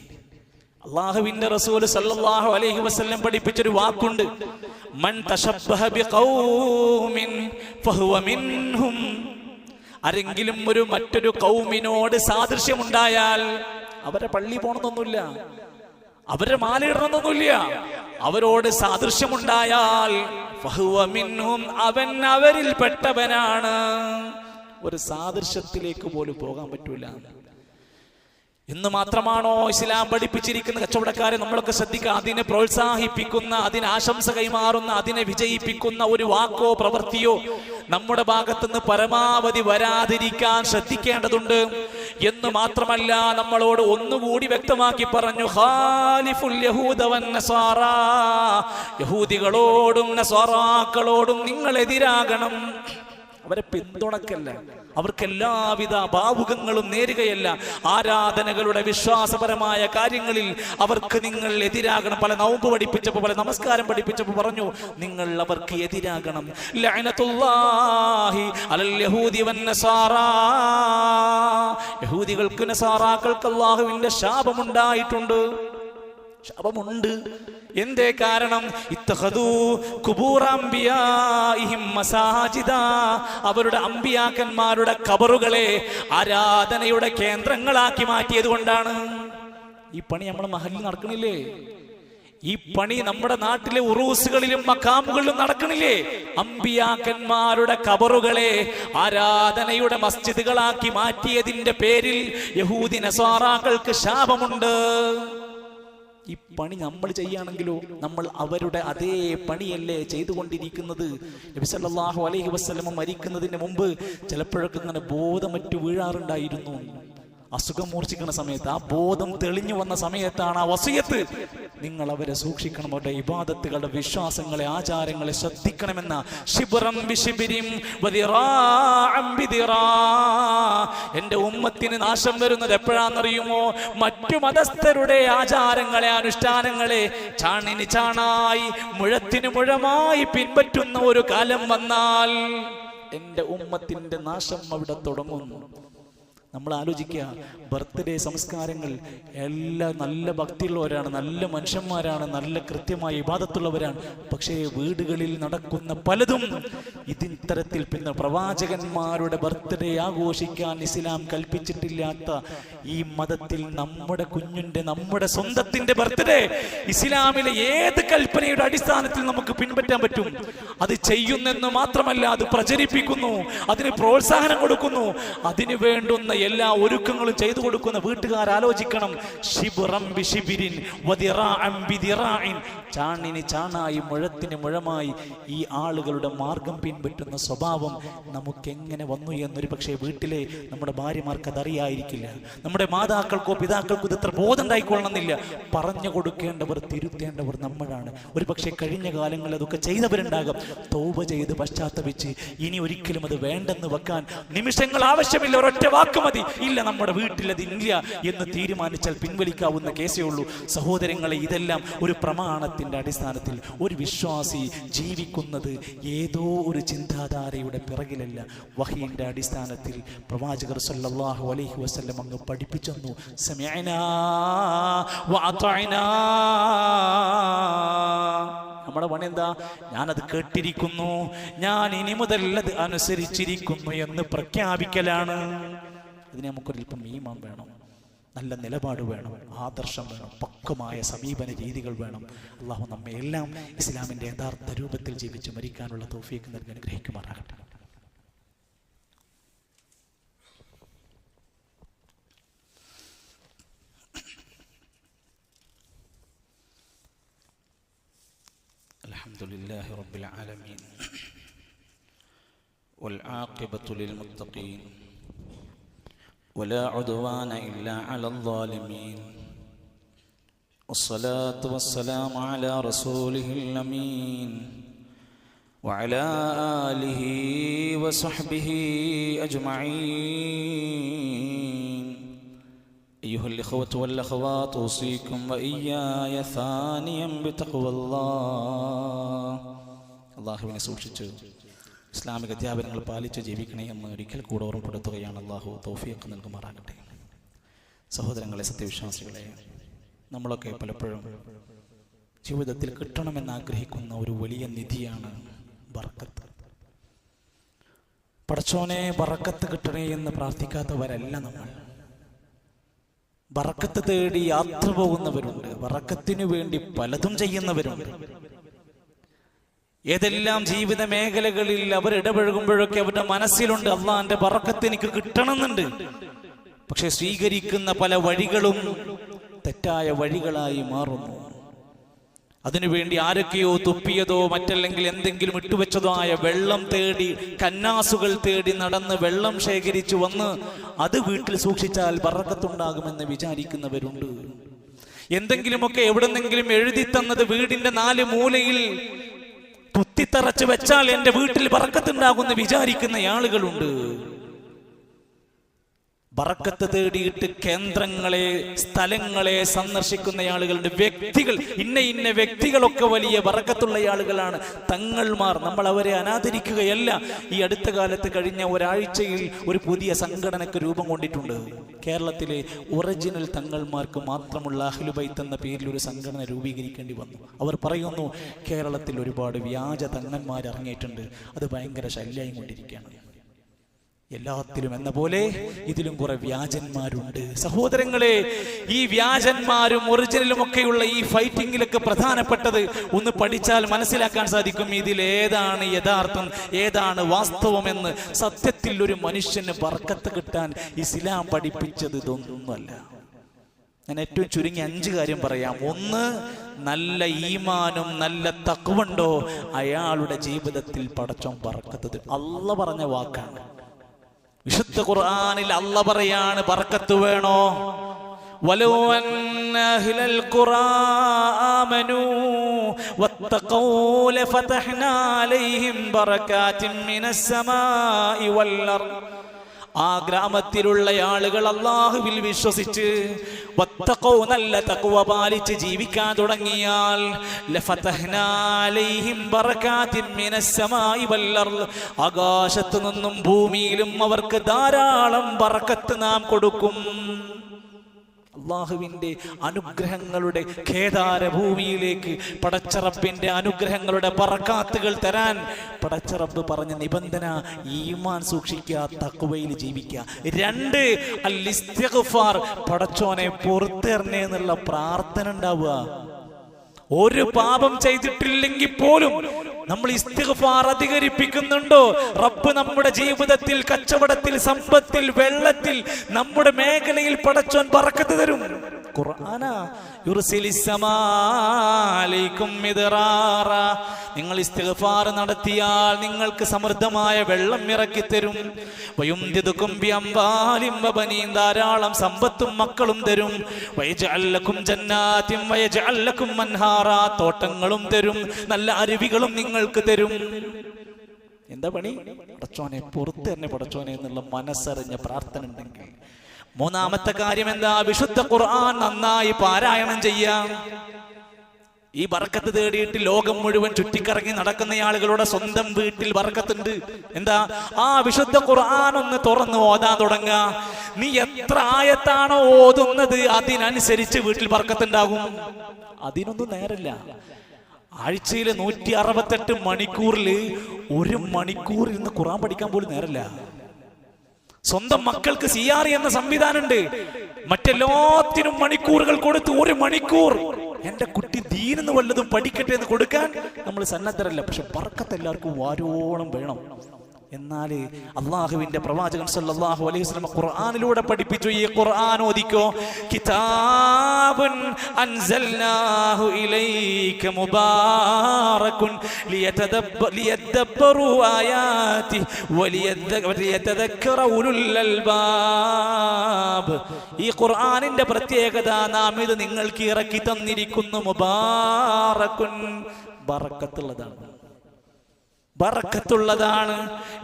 S1: അള്ളാഹുവിന്റെ റസൂൽ സല്ലല്ലാഹു അലൈഹി വസല്ലം പഠിപ്പിച്ചൊരു വാക്കുണ്ട്, മൻ തശബ്ബഹ ബിഖൗമിൻ ഫഹുവ മിൻഹും. ആരെങ്കിലും ഒരു മറ്റൊരു ഖൗമിനോട് സാദൃശ്യമുണ്ടായാൽ, അവരെ പള്ളി പോണമെന്നൊന്നുമില്ല, അവരെ മാലയിടണമെന്നൊന്നുമില്ല, അവരോട് സാദൃശ്യമുണ്ടായാൽ ഫഹുവ മിൻഹും, അവൻ അവരിൽ പെട്ടവനാണ്. ഒരു സാദൃശ്യത്തിലേക്ക് പോലും പോകാൻ പറ്റൂല എന്ന് മാത്രമാണോ ഇസ്ലാം പഠിപ്പിച്ചിരിക്കുന്ന? കച്ചവടക്കാരെ നമ്മളൊക്കെ ശ്രദ്ധിക്കുക. അതിനെ പ്രോത്സാഹിപ്പിക്കുന്ന, അതിന് ആശംസ കൈമാറുന്ന, അതിനെ വിജയിപ്പിക്കുന്ന ഒരു വാക്കോ പ്രവൃത്തിയോ നമ്മുടെ ഭാഗത്തുനിന്ന് പരമാവധി വരാതിരിക്കാൻ ശ്രദ്ധിക്കേണ്ടതുണ്ട്. എന്ന് മാത്രമല്ല, നമ്മളോട് ഒന്നുകൂടി വ്യക്തമാക്കി പറഞ്ഞു, ഖാലിഫുൽ യഹൂദ വൻ നസാറാ, യഹൂദികളോടും നസാറാക്കളോടും നിങ്ങൾ എതിരാകണം. അവരെ പിന്തുണക്കല്ല, അവർക്ക് എല്ലാവിധ ഭാവുകങ്ങളും നേരുകയല്ല. ആരാധനകളുടെ വിശ്വാസപരമായ കാര്യങ്ങളിൽ അവർക്ക് നിങ്ങൾ എതിരാകണം. പല നോമ്പ് പഠിപ്പിച്ചപ്പോൾ, പല നമസ്കാരം പഠിപ്പിച്ചപ്പോൾ പറഞ്ഞു, നിങ്ങൾ അവർക്ക് എതിരാകണം. ലഅനത്തുല്ലാഹി അലൽ യഹൂദി വൻ നസാറാ, യഹൂദികൾക്ക് നസാറാക്കൾക്ക് അല്ലാഹുവിന്റെ ശാപമുണ്ടായിട്ടുണ്ട്. ശാപമുണ്ട്. എന്തേ കാരണം? ഇത്തഖദൂ ഖുബൂറ അംബിയാഇഹിം മസാജിദ, അവരുടെ അമ്പിയാക്കന്മാരുടെ ഖബറുകളെ ആരാധനയുടെ കേന്ദ്രങ്ങളാക്കി മാറ്റിയത് കൊണ്ടാണ്. ഈ പണി നമ്മുടെ മഹല്ലിൽ നടക്കണില്ലേ? ഈ പണി നമ്മുടെ നാട്ടിലെ ഉറൂസുകളിലും മഖാമുകളിലും നടക്കണില്ലേ? അമ്പിയാക്കന്മാരുടെ ഖബറുകളെ ആരാധനയുടെ മസ്ജിദുകളാക്കി മാറ്റിയതിന്റെ പേരിൽ യഹൂദി നസാറാക്കൾക്ക് ശാപമുണ്ട്. ഈ പണി നമ്മൾ ചെയ്യുകയാണെങ്കിലോ നമ്മൾ അവരുടെ അതേ പണിയല്ലേ ചെയ്തുകൊണ്ടിരിക്കുന്നത്? നബി സല്ലല്ലാഹു അലൈഹി വസല്ലം മരിക്കുന്നതിന് മുമ്പ് ചിലപ്പോഴൊക്കെ ഇങ്ങനെ ബോധമറ്റു വീഴാറുണ്ടായിരുന്നു. അസുഖം മൂർച്ഛിക്കുന്ന സമയത്ത്, ആ ബോധം തെളിഞ്ഞു വന്ന സമയത്താണ് ആ വസിയത്ത്, നിങ്ങൾ അവരെ സൂക്ഷിക്കണം, അവരുടെ ഇബാദത്തുകളുടെ വിശ്വാസങ്ങളെ, ആചാരങ്ങളെ ശ്രദ്ധിക്കണമെന്ന. ശിബ്റം ബിശിബ്രിം വദിറാഅം ബിദിറാ. എന്റെ ഉമ്മത്തിന് നാശം വരുന്നത് എപ്പോഴാണെന്നറിയുമോ? മറ്റു മതസ്ഥരുടെ ആചാരങ്ങളെ, അനുഷ്ഠാനങ്ങളെ ചാണിന് ചാണായി, മുഴത്തിന് മുഴമായി പിൻപറ്റുന്ന ഒരു കാലം വന്നാൽ എന്റെ ഉമ്മത്തിന്റെ നാശം അവിടെ തുടങ്ങുന്നു. നമ്മൾ ആലോചിക്കുക, ബർത്ത്ഡേ സംസ്കാരങ്ങൾ എല്ലാം നല്ല ഭക്തിയുള്ളവരാണ്, നല്ല മനുഷ്യന്മാരാണ്, നല്ല കൃത്യമായ ഇബാദത്തുള്ളവരാണ്. പക്ഷേ വീടുകളിൽ നടക്കുന്ന പലതും ഇത്തരത്തിൽ, പിന്നെ പ്രവാചകന്മാരുടെ ബർത്ത്ഡേ ആഘോഷിക്കാൻ ഇസ്ലാം കൽപ്പിച്ചിട്ടില്ലാത്ത ഈ മതത്തിൽ നമ്മുടെ കുഞ്ഞിന്റെ, നമ്മുടെ സ്വന്തത്തിന്റെ ബർത്ത്ഡേ ഇസ്ലാമിലെ ഏത് കൽപ്പനയുടെ അടിസ്ഥാനത്തിൽ നമുക്ക് പിൻപറ്റാൻ പറ്റും? അത് ചെയ്യുന്നെന്ന് മാത്രമല്ല, അത് പ്രചരിപ്പിക്കുന്നു, അതിന് പ്രോത്സാഹനം കൊടുക്കുന്നു, അതിനു വേണ്ടുന്ന എല്ലാ ഒരുക്കങ്ങളും ചെയ്തു കൊടുക്കുന്ന വീട്ടുകാർ ആലോചിക്കണം. ശിബ്റൻ ബിശിബ്രിൻ വദിറാഅൻ ബിദിറാഇൻ, ചാണിന് ചാണായി മുഴത്തിന് മുഴമായി ഈ ആളുകളുടെ മാർഗം പിൻപറ്റുന്ന സ്വഭാവം നമുക്കെങ്ങനെ വന്നു എന്നൊരു പക്ഷേ വീട്ടിലെ നമ്മുടെ ഭാര്യമാർക്ക് അതറിയായിരിക്കില്ല. നമ്മുടെ മാതാക്കൾക്കോ പിതാക്കൾക്കോ ഇതത്ര ബോധം ഉണ്ടായിക്കൊള്ളണമെന്നില്ല. പറഞ്ഞു കൊടുക്കേണ്ടവർ തിരുത്തേണ്ടവർ നമ്മളാണ്. ഒരു പക്ഷേ കഴിഞ്ഞ കാലങ്ങളിൽ അതൊക്കെ ചെയ്തവരുണ്ടാകും. തൗബ ചെയ്ത് പശ്ചാത്തപിച്ച് ഇനി ഒരിക്കലും അത് വേണ്ടെന്ന് വെക്കാൻ നിമിഷങ്ങൾ ആവശ്യമില്ല, ഒരൊറ്റ വാക്ക് മതി. ഇല്ല, നമ്മുടെ വീട്ടിൽ അതില്ല എന്ന് തീരുമാനിച്ചാൽ പിൻവലിക്കാവുന്ന കേസേ ഉള്ളൂ. സഹോദരങ്ങളെ, ഇതെല്ലാം ഒരു പ്രമാണത്തിന്റെ അടിസ്ഥാനത്തിൽ ഒരു വിശ്വാസി ജീവിക്കുന്നത് ഏതോ ഒരു ചിന്താധാരയുടെ പിറകിലല്ല, വഹീന്റെ അടിസ്ഥാനത്തിൽ പ്രവാചകർ സല്ലല്ലാഹു അലൈഹി വസല്ലം അങ്ങ് പഠിപ്പിച്ചു. സമഅനാ വഅതഅനാ. നമ്മുടെ പണി എന്താ? ഞാനത് കേട്ടിരിക്കുന്നു, ഞാൻ ഇനി മുതൽ അത് അനുസരിച്ചിരിക്കുന്നു എന്ന് പ്രഖ്യാപിക്കലാണ്. ഇതിന് നമുക്കൊരൽപ്പം ഈമാൻ വേണം, നല്ല നിലപാട് വേണം, ആദർശം വേണം, പക്വമായ സമീപന രീതികൾ വേണം. അള്ളാഹു നമ്മെ എല്ലാം ഇസ്ലാമിൻ്റെ യഥാർത്ഥ രൂപത്തിൽ ജീവിച്ച് മരിക്കാനുള്ള തൗഫീഖ് നൽകി അനുഗ്രഹിക്കുമാറാകട്ടെ. അൽഹംദുലില്ലാഹി റബ്ബിൽ ആലമീൻ വൽ ആഖിബത്തു ലിൽ മുത്തഖീൻ ولا عدوان إلا على الظالمين والصلاة والسلام على رسوله الأمين وعلى آله وصحبه أجمعين. أيها الإخوة والأخوات، أوصيكم وإياي ثانيا بتقوى الله. അല്ലാഹുവിനെ സൂക്ഷിച്ച് ഇസ്ലാമിക അധ്യാപനങ്ങൾ പാലിച്ച് ജീവിക്കണേ എന്ന് ഒരിക്കൽ കൂടെ ഓർമ്മപ്പെടുത്തുകയാണ്. അള്ളാഹു തൗഫീഖ് നൽകുമാറാകട്ടെ. സഹോദരങ്ങളെ, സത്യവിശ്വാസികളെ, നമ്മളൊക്കെ പലപ്പോഴും ജീവിതത്തിൽ കിട്ടണമെന്ന് ആഗ്രഹിക്കുന്ന ഒരു വലിയ നിധിയാണ് ബർക്കത്ത്. പടച്ചോനെ ബർക്കത്ത് കിട്ടണേ എന്ന് പ്രാർത്ഥിക്കാത്തവരല്ല നമ്മൾ. ബർക്കത്ത് തേടി യാത്ര പോകുന്നവരുണ്ട്, ബർക്കത്തിനു വേണ്ടി പലതും ചെയ്യുന്നവരുണ്ട്. ഏതെല്ലാം ജീവിത മേഖലകളിൽ അവർ ഇടപഴകുമ്പോഴൊക്കെ അവരുടെ മനസ്സിലുണ്ട്, അള്ളാന്റെ ബർക്കത്ത് എനിക്ക് കിട്ടണമെന്നുണ്ട്. പക്ഷെ സ്വീകരിക്കുന്ന പല വഴികളും തെറ്റായ വഴികളായി മാറുന്നു. അതിനുവേണ്ടി ആരൊക്കെയോ തുപ്പിയതോ മറ്റല്ലെങ്കിൽ എന്തെങ്കിലും ഇട്ടുവെച്ചതോ ആയ വെള്ളം തേടി, കന്നാസുകൾ തേടി നടന്ന് വെള്ളം ശേഖരിച്ചു വന്ന് അത് വീട്ടിൽ സൂക്ഷിച്ചാൽ ബർക്കത്തുണ്ടാകുമെന്ന് വിചാരിക്കുന്നവരുണ്ട്. എന്തെങ്കിലുമൊക്കെ എവിടെന്നെങ്കിലും എഴുതി തന്നത് വീടിന്റെ 4 മൂലയിൽ കുത്തിത്തറച്ച് വെച്ചാൽ എന്റെ വീട്ടിൽ ബർക്കത്തുണ്ടാകുമെന്ന് വിചാരിക്കുന്ന ആളുകളുണ്ട്. ബർക്കത്ത് തേടിയിട്ട് കേന്ദ്രങ്ങളെ, സ്ഥലങ്ങളെ സന്ദർശിക്കുന്ന ആളുകളുണ്ട്. വ്യക്തികൾ, ഇന്ന വ്യക്തികളൊക്കെ വലിയ ബർക്കത്തുള്ള ആളുകളാണ്, തങ്ങൾമാർ. നമ്മൾ അവരെ അനാദരിക്കുകയല്ല. ഈ അടുത്ത കാലത്ത് കഴിഞ്ഞ ഒരാഴ്ചയിൽ ഒരു പുതിയ സംഘടനക്ക് രൂപം കൊണ്ടിട്ടുണ്ട്. കേരളത്തിലെ ഒറിജിനൽ തങ്ങൾമാർക്ക് മാത്രമുള്ള അഹ്ലു ബൈത്ത് എന്ന പേരിൽ ഒരു സംഘടന രൂപീകരിക്കേണ്ടി വന്നു. അവർ പറയുന്നു, കേരളത്തിൽ ഒരുപാട് വ്യാജ തങ്ങന്മാർ ഇറങ്ങിയിട്ടുണ്ട്, അത് ഭയങ്കര ശല്യമായി കൊണ്ടിരിക്കുകയാണ്. എല്ലാത്തിലും എന്ന പോലെ ഇതിലും കുറെ വ്യാജന്മാരുണ്ട്. സഹോദരങ്ങളെ, ഈ വ്യാജന്മാരും ഒറിജിനലും ഒക്കെയുള്ള ഈ ഫൈറ്റിങ്ങിലൊക്കെ പ്രധാനപ്പെട്ടത് ഒന്ന് പഠിച്ചാൽ മനസ്സിലാക്കാൻ സാധിക്കും, ഇതിലേതാണ് യഥാർത്ഥം, ഏതാണ് വാസ്തവമെന്ന്. സത്യത്തിൽ ഒരു മനുഷ്യന് ബർക്കത്ത് കിട്ടാൻ ഇസ്ലാം പഠിപ്പിച്ചത് ഇതൊന്നുമല്ല. ഞാൻ ഏറ്റവും ചുരുങ്ങി 5 കാര്യം പറയാം. 1, നല്ല ഈമാനും നല്ല തഖ്വണ്ടോ അയാളുടെ ജീവിതത്തിൽ പടച്ചോൻ ബർക്കത്ത്. അല്ലാഹ് പറഞ്ഞ വാക്കാണ്. വിശുദ്ധ ഖുർആനിൽ അല്ലാഹ് പറയാണ്, ബർക്കത്ത് വേണോ? വലൗ അന്ന അഹ്ലൽ ഖുറാ ആമനൂ വത്തഖൂ ലഫതഹ്നാ അലൈഹിം ബറകാതിൻ മിനസ് സമാഇ വൽ അർദ്. ആ ഗ്രാമത്തിലുള്ള ആളുകൾ അല്ലാഹുവിൽ വിശ്വസിച്ച് വത്തഖൂ, നല്ല തഖ്വ പാലിച്ച് ജീവിക്കാൻ തുടങ്ങിയാൽ ലഫതഹ്നാ അലൈഹിം ബറകാതിൻ മിനസ് സമാഇ വൽ അർദ്, ആകാശത്തു നിന്നും ഭൂമിയിലും അവർക്ക് ധാരാളം ബർക്കത്ത് നാം കൊടുക്കും. അള്ളാഹുവിൻ്റെ അനുഗ്രഹങ്ങളുടെ കേദാര ഭൂമിയിലേക്ക് പടച്ചറബിന്റെ അനുഗ്രഹങ്ങളുടെ ബർക്കാത്തുകൾ തരാൻ പടച്ചറബ് പറഞ്ഞ നിബന്ധന ഈമാൻ സൂക്ഷിക്കുക, തഖ്വയിൽ ജീവിക്കുക. 2, അൽ ഇസ്തിഗ്ഫാർ, പടച്ചോനെ പുറത്തേർന്നേ എന്നുള്ള പ്രാർത്ഥന ഉണ്ടാവുക. ഒരു പാപം ചെയ്തിട്ടില്ലെങ്കിൽ പോലും നമ്മൾ ഇസ്തിഗ്ഫാർ അധികരിപ്പിക്കുന്നുണ്ടോ? റബ്ബ് നമ്മുടെ ജീവിതത്തിൽ, കച്ചവടത്തിൽ, സമ്പത്തിൽ, വെള്ളത്തിൽ, നമ്മുടെ മേഖലയിൽ പടച്ചോൻ ബറക്കത്ത് തരും. ഖുർആനാ നിങ്ങൾ ഇസ്തിഗ്ഫാർ നടത്തിയാൽ നിങ്ങൾക്ക് സമൃദ്ധമായ വെള്ളം ഇറക്കി തരും. ധാരാളം സമ്പത്തും മക്കളും തരും. തോട്ടങ്ങളും തരും, നല്ല അരുവികളും നിങ്ങൾക്ക് തരും. എന്താ പണി? പടച്ചോനെ പുറത്ത് തന്നെ പടച്ചോനെ എന്നുള്ള മനസ്സറിഞ്ഞ പ്രാർത്ഥന ഉണ്ടെങ്കിൽ. മൂന്നാമത്തെ കാര്യം എന്താ? വിശുദ്ധ ഖുർആൻ നന്നായി പാരായണം ചെയ്യാം. ഈ ബർക്കത്ത് തേടിയിട്ട് ലോകം മുഴുവൻ ചുറ്റിക്കറങ്ങി നടക്കുന്ന ആളുകളുടെ സ്വന്തം വീട്ടിൽ ബർക്കത്തുണ്ട്. എന്താ? ആ വിശുദ്ധ ഖുർആൻ ഒന്ന് തുറന്ന് ഓതാൻ തുടങ്ങുക. നീ എത്ര ആയത്താണോ ഓതുന്നത് അതിനനുസരിച്ച് വീട്ടിൽ ബർക്കത്തുണ്ടാകും. അതിനൊന്നും നേരല്ല. ആഴ്ചയിൽ 168 മണിക്കൂറിൽ 1 മണിക്കൂർ ഇരുന്ന് ഖുർആൻ പഠിക്കാൻ പോലും നേരല്ല. സ്വന്തം മക്കൾക്ക് CR എന്ന സംവിധാനമുണ്ട്. മറ്റെല്ലാത്തിനും മണിക്കൂറുകൾ കൊടുത്ത് 1 മണിക്കൂർ എന്റെ കുട്ടി ദീനെന്ന് വല്ലതും പഠിക്കട്ടെ എന്ന് കൊടുക്കാൻ നമ്മൾ സന്നദ്ധരല്ല. പക്ഷെ ബർക്കത്ത് എല്ലാവർക്കും വാരോളം വേണം. എന്നാൽ അള്ളാഹുവിന്റെ പ്രവാചകൻ സല്ലല്ലാഹു അലൈഹി വസല്ലം ഖുർആനിലൂടെ പഠിപ്പിച്ചു. ഈ ഖുർആൻ ഓദിക്കോ, കിതാബുൻ അൻസൽനാഹു ഇലൈക മുബാറകുൻ ലിയദബ്ബറു ആയാതി വലിയതദക്കറ ഉലുൽ അൽബാബ്. ഈ ഖുർആനിന്റെ പ്രത്യേകത, നാം ഇത് നിങ്ങൾക്ക് ഇറക്കി തന്നിരിക്കുന്നു. മുബാറകുൻ, ബറക്കത്തുള്ളതാണ്, ബറക്കത്തുള്ളതാണ്.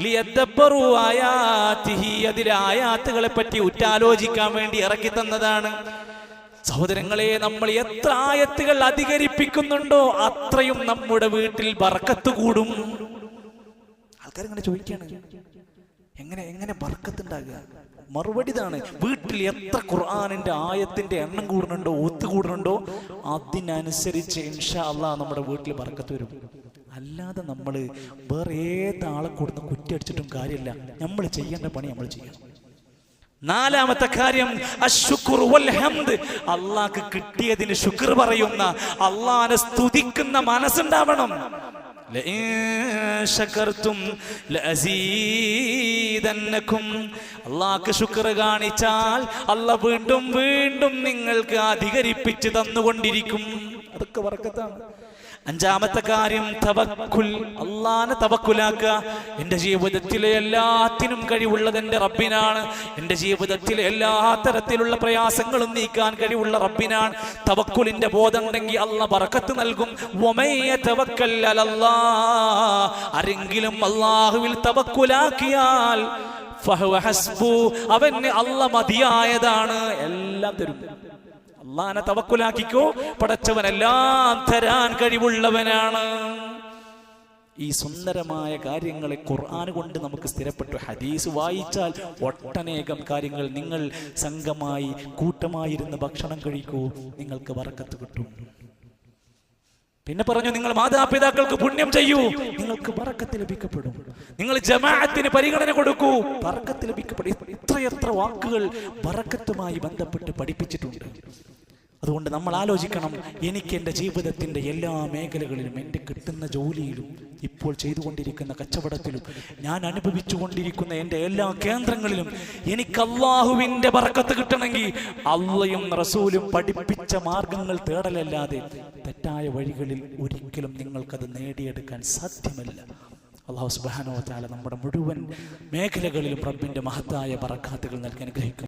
S1: ലിയദബ്ബറു ആയാതിഹി, അതിലെ ആയാത്തുകളെ പറ്റി ഉറ്റാലോചിക്കാൻ വേണ്ടി ഇറക്കി തന്നതാണ്. സഹോദരങ്ങളെ, നമ്മൾ എത്ര ആയത്തുകൾ അധികരിപ്പിക്കുന്നുണ്ടോ അത്രയും നമ്മുടെ വീട്ടിൽ ബർക്കത്ത് കൂടും. ആൾക്കാരിങ്ങനെ ചോദിക്കാണ്, എങ്ങനെ ബർക്കത്തുണ്ടാകുക? മറുപടി ഇതാണ്. വീട്ടിൽ എത്ര ഖുർആനിന്റെ ആയത്തിന്റെ എണ്ണം കൂടുന്നുണ്ടോ, ഒത്തുകൂടുന്നുണ്ടോ അതിനനുസരിച്ച് ഇൻഷാ അല്ലാഹ് നമ്മുടെ വീട്ടിൽ ബർക്കത്ത് വരും. അല്ലാതെ നമ്മൾ വേറെ ഏതാളെ കൊടുത്ത് കുറ്റിയടിച്ചിട്ടും കാര്യമില്ല. നമ്മൾ ചെയ്യേണ്ട പണി നമ്മൾ ചെയ്യണം. നാലാമത്തെ കാര്യം അശ്ശുക്ർ വൽ ഹംദ്. അള്ളാഹ്ക്ക് കിട്ടിയതിന് ശുക്ർ പറയുന്ന, അള്ളാഹിനെ സ്തുതിക്കുന്ന മനസ്സുണ്ടാവണം. ലഇൻ ശകർതും ലഅസീദന്നകും. അള്ളാഹ്ക്ക് ശുക്ർ കാണിച്ചാൽ അള്ളാഹ് വീണ്ടും വീണ്ടും നിങ്ങൾക്ക് അധികരിപ്പിച്ച് തന്നുകൊണ്ടിരിക്കും. അതൊക്കെ ബർക്കത്താണ്. അഞ്ചാമത്തെ കാര്യം തവക്കുൽ. അള്ളാനെ തവക്കുലാക്കുക. എൻ്റെ ജീവിതത്തിലെ എല്ലാത്തിനും കഴിവുള്ളത് എൻ്റെ റബ്ബിനാണ്. എൻ്റെ ജീവിതത്തിലെ എല്ലാ തരത്തിലുള്ള പ്രയാസങ്ങളും നീക്കാൻ കഴിവുള്ള റബ്ബിനാണ്. തവക്കുലിന്റെ ബോധം ഉണ്ടെങ്കിൽ അള്ളാഹ് ബർക്കത്ത് നൽകും. വമയ്യ തവക്കൽ അലല്ലാഹ്, ആരെങ്കിലും അള്ളാഹുവിൽ തവക്കുലാക്കിയാൽ ഫഹുവ ഹസ്ബു, അവന് അള്ളാഹ് മതിയായതാണ്, എല്ലാം തരും. അള്ളാഹനെ തവക്കുലാക്കിക്കോ, പടച്ചവനെല്ലാം തരാൻ കഴിവുള്ളവനാണ്. ഈ സുന്ദരമായ കാര്യങ്ങളെ ഖുർആൻ കൊണ്ട് നമുക്ക് സ്ഥിരപ്പെട്ടു. ഹദീസ് വായിച്ചാൽ ഒട്ടനേകം കാര്യങ്ങൾ. നിങ്ങൾ സംഘമായി കൂട്ടമായിരുന്ന് ഭക്ഷണം കഴിക്കൂ, നിങ്ങൾക്ക് ബർക്കത്ത് കിട്ടും. പിന്നെ പറഞ്ഞു, നിങ്ങൾ മാതാപിതാക്കൾക്ക് പുണ്യം ചെയ്യൂ, നിങ്ങൾക്ക് ബർക്കത്ത് ലഭിക്കപ്പെടും. നിങ്ങൾ ജമാഅത്തിന് പരിഗണന കൊടുക്കൂ, ബർക്കത്ത് ലഭിക്കപ്പെടും. ഇത്രയെത്ര വാക്കുകൾ ബർക്കത്തുമായി ബന്ധപ്പെട്ട് പഠിപ്പിച്ചിട്ടുണ്ട്. അതുകൊണ്ട് നമ്മൾ ആലോചിക്കണം, എനിക്ക് എൻ്റെ ജീവിതത്തിൻ്റെ എല്ലാ മേഖലകളിലും, എൻ്റെ കിട്ടുന്ന ജോലിയിലും, ഇപ്പോൾ ചെയ്തുകൊണ്ടിരിക്കുന്ന കച്ചവടത്തിലും, ഞാൻ അനുഭവിച്ചു കൊണ്ടിരിക്കുന്ന എൻ്റെ എല്ലാ കേന്ദ്രങ്ങളിലും എനിക്ക് അള്ളാഹുവിൻ്റെ ബർക്കത്ത് കിട്ടണമെങ്കിൽ അള്ളയും റസൂലും പഠിപ്പിച്ച മാർഗങ്ങൾ തേടലല്ലാതെ തെറ്റായ വഴികളിൽ ഒരിക്കലും നിങ്ങൾക്കത് നേടിയെടുക്കാൻ സാധ്യമല്ല. അല്ലാഹു സുബ്ഹാനഹു വ തആല നമ്മുടെ മുഴുവൻ മേഖലകളിലും റബ്ബിൻ്റെ മഹത്തായ ബറക്കാത്തുകൾ നൽകി അനുഗ്രഹിക്കും.